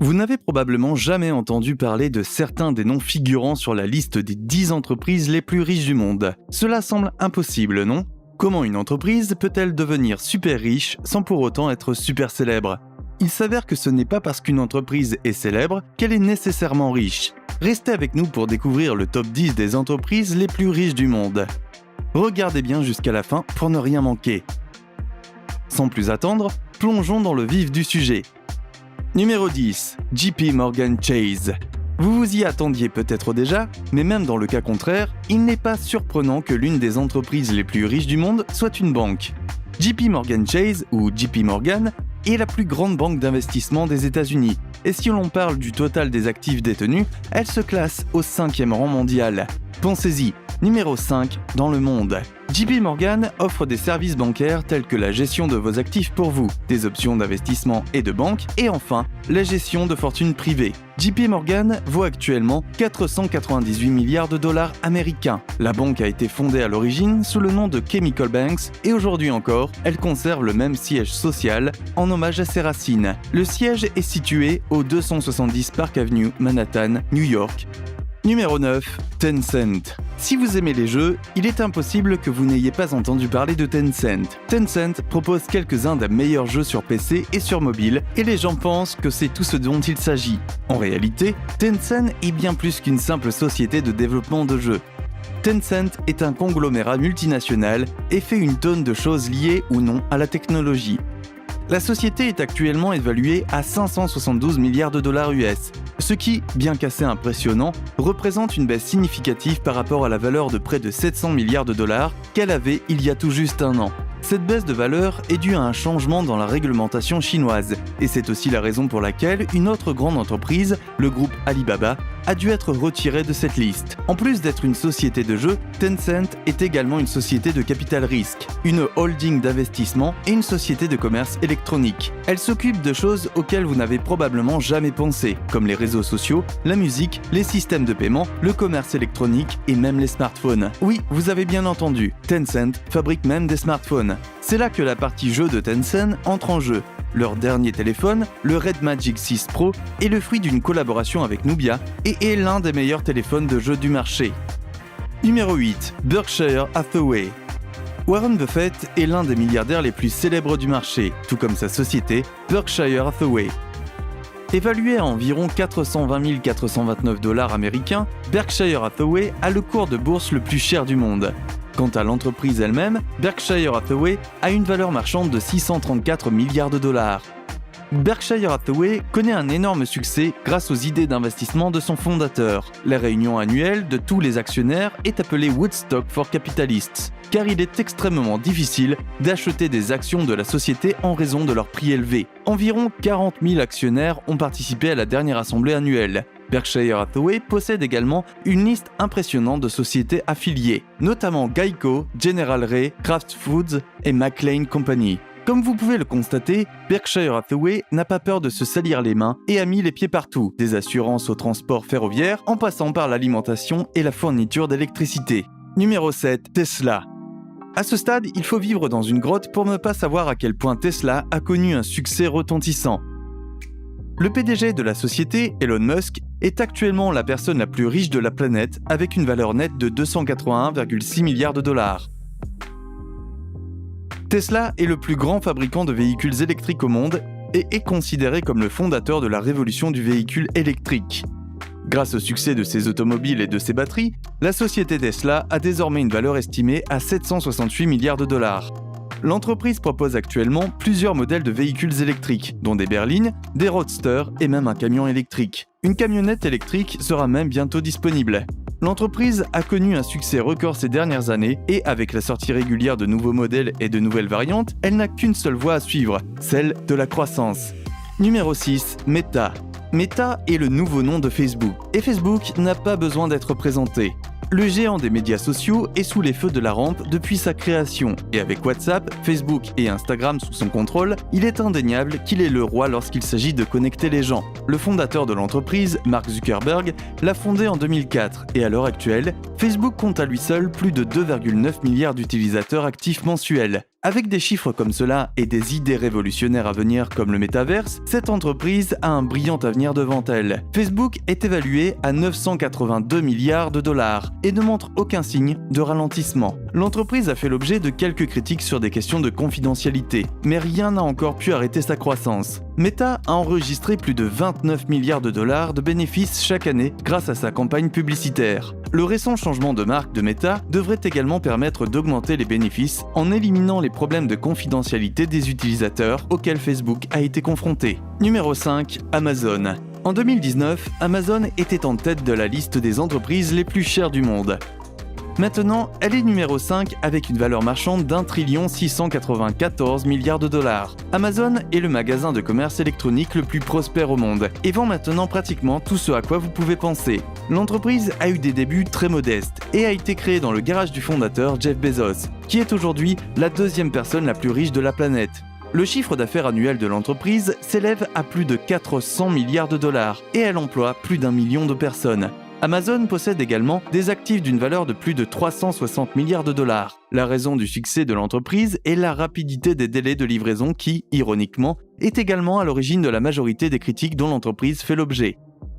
Vous n'avez probablement jamais entendu parler de certains des noms figurant sur la liste des 10 entreprises les plus riches du monde. Cela semble impossible, non ? Comment une entreprise peut-elle devenir super riche sans pour autant être super célèbre ? Il s'avère que ce n'est pas parce qu'une entreprise est célèbre qu'elle est nécessairement riche. Restez avec nous pour découvrir le top 10 des entreprises les plus riches du monde. Regardez bien jusqu'à la fin pour ne rien manquer. Sans plus attendre, plongeons dans le vif du sujet. Numéro 10. JP Morgan Chase. Vous vous y attendiez peut-être déjà, mais même dans le cas contraire, il n'est pas surprenant que l'une des entreprises les plus riches du monde soit une banque. JP Morgan Chase, ou JP Morgan, est la plus grande banque d'investissement des États-Unis, et si l'on parle du total des actifs détenus, elle se classe au 5e rang mondial. Pensez-y, numéro 5 dans le monde. JP Morgan offre des services bancaires tels que la gestion de vos actifs pour vous, des options d'investissement et de banque, et enfin, la gestion de fortunes privées. JP Morgan vaut actuellement 498 milliards de dollars américains. La banque a été fondée à l'origine sous le nom de Chemical Banks et aujourd'hui encore, elle conserve le même siège social en hommage à ses racines. Le siège est situé au 270 Park Avenue, Manhattan, New York. Numéro 9. Tencent. Si vous aimez les jeux, il est impossible que vous n'ayez pas entendu parler de Tencent. Tencent propose quelques-uns des meilleurs jeux sur PC et sur mobile, et les gens pensent que c'est tout ce dont il s'agit. En réalité, Tencent est bien plus qu'une simple société de développement de jeux. Tencent est un conglomérat multinational et fait une tonne de choses liées ou non à la technologie. La société est actuellement évaluée à 572 milliards de dollars US, ce qui, bien qu'assez impressionnant, représente une baisse significative par rapport à la valeur de près de 700 milliards de dollars qu'elle avait il y a tout juste un an. Cette baisse de valeur est due à un changement dans la réglementation chinoise, et c'est aussi la raison pour laquelle une autre grande entreprise, le groupe Alibaba, a dû être retirée de cette liste. En plus d'être une société de jeux, Tencent est également une société de capital risque, une holding d'investissement et une société de commerce électronique. Elle s'occupe de choses auxquelles vous n'avez probablement jamais pensé, comme les réseaux sociaux, la musique, les systèmes de paiement, le commerce électronique et même les smartphones. Oui, vous avez bien entendu, Tencent fabrique même des smartphones. C'est là que la partie jeu de Tencent entre en jeu. Leur dernier téléphone, le Red Magic 6 Pro, est le fruit d'une collaboration avec Nubia et est l'un des meilleurs téléphones de jeu du marché. Numéro 8. Berkshire Hathaway. Warren Buffett est l'un des milliardaires les plus célèbres du marché, tout comme sa société, Berkshire Hathaway. Évalué à environ 420 429 dollars américains, Berkshire Hathaway a le cours de bourse le plus cher du monde. Quant à l'entreprise elle-même, Berkshire Hathaway a une valeur marchande de 634 milliards de dollars. Berkshire Hathaway connaît un énorme succès grâce aux idées d'investissement de son fondateur. La réunion annuelle de tous les actionnaires est appelée Woodstock for Capitalists, car il est extrêmement difficile d'acheter des actions de la société en raison de leur prix élevé. Environ 40 000 actionnaires ont participé à la dernière assemblée annuelle. Berkshire Hathaway possède également une liste impressionnante de sociétés affiliées, notamment Geico, General Ray, Kraft Foods et McLane Company. Comme vous pouvez le constater, Berkshire Hathaway n'a pas peur de se salir les mains et a mis les pieds partout, des assurances au transport ferroviaire en passant par l'alimentation et la fourniture d'électricité. Numéro 7. Tesla. À ce stade, il faut vivre dans une grotte pour ne pas savoir à quel point Tesla a connu un succès retentissant. Le PDG de la société, Elon Musk, est actuellement la personne la plus riche de la planète avec une valeur nette de 281,6 milliards de dollars. Tesla est le plus grand fabricant de véhicules électriques au monde et est considéré comme le fondateur de la révolution du véhicule électrique. Grâce au succès de ses automobiles et de ses batteries, la société Tesla a désormais une valeur estimée à 768 milliards de dollars. L'entreprise propose actuellement plusieurs modèles de véhicules électriques, dont des berlines, des roadsters et même un camion électrique. Une camionnette électrique sera même bientôt disponible. L'entreprise a connu un succès record ces dernières années et avec la sortie régulière de nouveaux modèles et de nouvelles variantes, elle n'a qu'une seule voie à suivre, celle de la croissance. Numéro 6. Meta. Meta est le nouveau nom de Facebook, et Facebook n'a pas besoin d'être présenté. Le géant des médias sociaux est sous les feux de la rampe depuis sa création, et avec WhatsApp, Facebook et Instagram sous son contrôle, il est indéniable qu'il est le roi lorsqu'il s'agit de connecter les gens. Le fondateur de l'entreprise, Mark Zuckerberg, l'a fondée en 2004, et à l'heure actuelle, Facebook compte à lui seul plus de 2,9 milliards d'utilisateurs actifs mensuels. Avec des chiffres comme cela et des idées révolutionnaires à venir comme le métaverse, cette entreprise a un brillant avenir devant elle. Facebook est évalué à 982 milliards de dollars et ne montre aucun signe de ralentissement. L'entreprise a fait l'objet de quelques critiques sur des questions de confidentialité, mais rien n'a encore pu arrêter sa croissance. Meta a enregistré plus de 29 milliards de dollars de bénéfices chaque année grâce à sa campagne publicitaire. Le récent changement de marque de Meta devrait également permettre d'augmenter les bénéfices en éliminant les problèmes de confidentialité des utilisateurs auxquels Facebook a été confronté. Numéro 5. Amazon. En 2019, Amazon était en tête de la liste des entreprises les plus chères du monde. Maintenant, elle est numéro 5 avec une valeur marchande d'1 694 milliards de dollars. Amazon est le magasin de commerce électronique le plus prospère au monde et vend maintenant pratiquement tout ce à quoi vous pouvez penser. L'entreprise a eu des débuts très modestes et a été créée dans le garage du fondateur Jeff Bezos, qui est aujourd'hui la deuxième personne la plus riche de la planète. Le chiffre d'affaires annuel de l'entreprise s'élève à plus de 400 milliards de dollars et elle emploie plus d'1 million de personnes. Amazon possède également des actifs d'une valeur de plus de 360 milliards de dollars. La raison du succès de l'entreprise est la rapidité des délais de livraison qui, ironiquement, est également à l'origine de la majorité des critiques dont l'entreprise fait l'objet.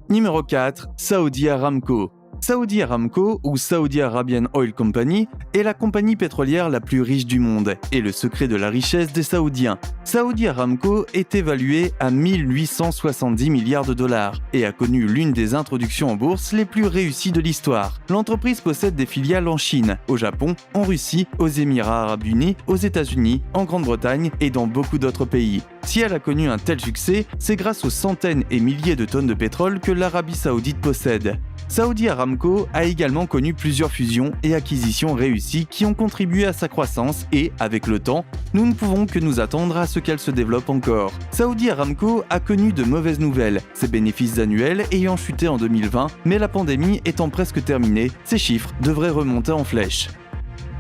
Numéro 4. Saudi Aramco. Saudi Aramco, ou Saudi Arabian Oil Company, est la compagnie pétrolière la plus riche du monde et le secret de la richesse des Saoudiens. Saudi Aramco est évalué à 1870 milliards de dollars et a connu l'une des introductions en bourse les plus réussies de l'histoire. L'entreprise possède des filiales en Chine, au Japon, en Russie, aux Émirats Arabes Unis, aux États-Unis, en Grande-Bretagne et dans beaucoup d'autres pays. Si elle a connu un tel succès, c'est grâce aux centaines et milliers de tonnes de pétrole que l'Arabie Saoudite possède. Saudi Aramco a également connu plusieurs fusions et acquisitions réussies qui ont contribué à sa croissance et, avec le temps, nous ne pouvons que nous attendre à ce qu'elle se développe encore. Saudi Aramco a connu de mauvaises nouvelles, ses bénéfices annuels ayant chuté en 2020, mais la pandémie étant presque terminée, ces chiffres devraient remonter en flèche.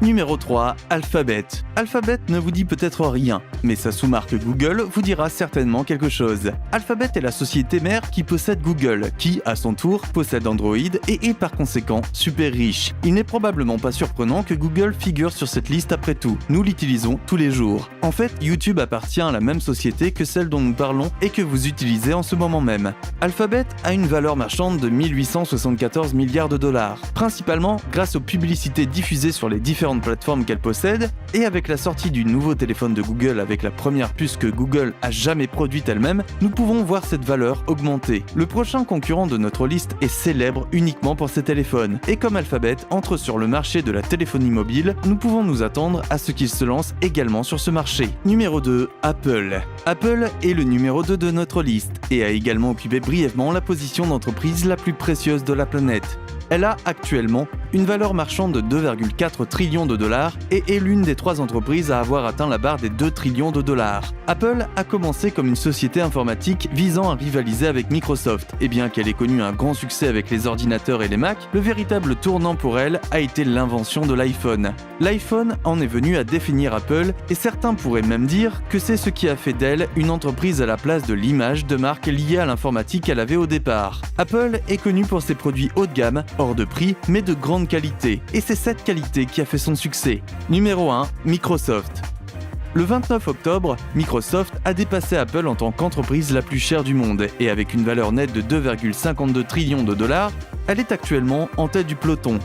Numéro 3. Alphabet. Alphabet ne vous dit peut-être rien, mais sa sous-marque Google vous dira certainement quelque chose. Alphabet est la société mère qui possède Google, qui, à son tour, possède Android et est par conséquent super riche. Il n'est probablement pas surprenant que Google figure sur cette liste après tout. Nous l'utilisons tous les jours. En fait, YouTube appartient à la même société que celle dont nous parlons et que vous utilisez en ce moment même. Alphabet a une valeur marchande de 1874 milliards de dollars, principalement grâce aux publicités diffusées sur les différentes plateformes qu'elle possède, et avec la sortie du nouveau téléphone de Google avec la première puce que Google a jamais produite elle-même, nous pouvons voir cette valeur augmenter. Le prochain concurrent de notre liste est célèbre uniquement pour ses téléphones, et comme Alphabet entre sur le marché de la téléphonie mobile, nous pouvons nous attendre à ce qu'il se lance également sur ce marché. Numéro 2. Apple. Apple est le numéro 2 de notre liste, et a également occupé brièvement la position d'entreprise la plus précieuse de la planète. Elle a actuellement une valeur marchande de 2,4 trillions de dollars et est l'une des 3 entreprises à avoir atteint la barre des 2 trillions de dollars. Apple a commencé comme une société informatique visant à rivaliser avec Microsoft, et bien qu'elle ait connu un grand succès avec les ordinateurs et les Mac, le véritable tournant pour elle a été l'invention de l'iPhone. L'iPhone en est venu à définir Apple, et certains pourraient même dire que c'est ce qui a fait d'elle une entreprise à la place de l'image de marque liée à l'informatique qu'elle avait au départ. Apple est connue pour ses produits haut de gamme, hors de prix, mais de grande qualité, et c'est cette qualité qui a fait son succès. Numéro 1. Microsoft. Le 29 octobre, Microsoft a dépassé Apple en tant qu'entreprise la plus chère du monde, et avec une valeur nette de 2,52 trillions de dollars, elle est actuellement en tête du peloton.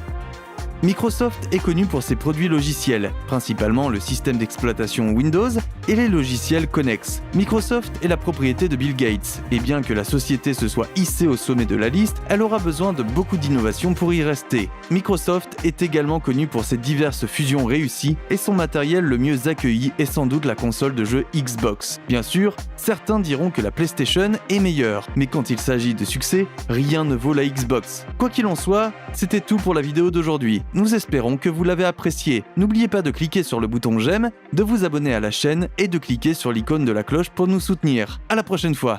Microsoft est connu pour ses produits logiciels, principalement le système d'exploitation Windows et les logiciels connexes. Microsoft est la propriété de Bill Gates, et bien que la société se soit hissée au sommet de la liste, elle aura besoin de beaucoup d'innovation pour y rester. Microsoft est également connu pour ses diverses fusions réussies, et son matériel le mieux accueilli est sans doute la console de jeu Xbox. Bien sûr, certains diront que la PlayStation est meilleure, mais quand il s'agit de succès, rien ne vaut la Xbox. Quoi qu'il en soit, c'était tout pour la vidéo d'aujourd'hui. Nous espérons que vous l'avez apprécié. N'oubliez pas de cliquer sur le bouton j'aime, de vous abonner à la chaîne et de cliquer sur l'icône de la cloche pour nous soutenir. À la prochaine fois.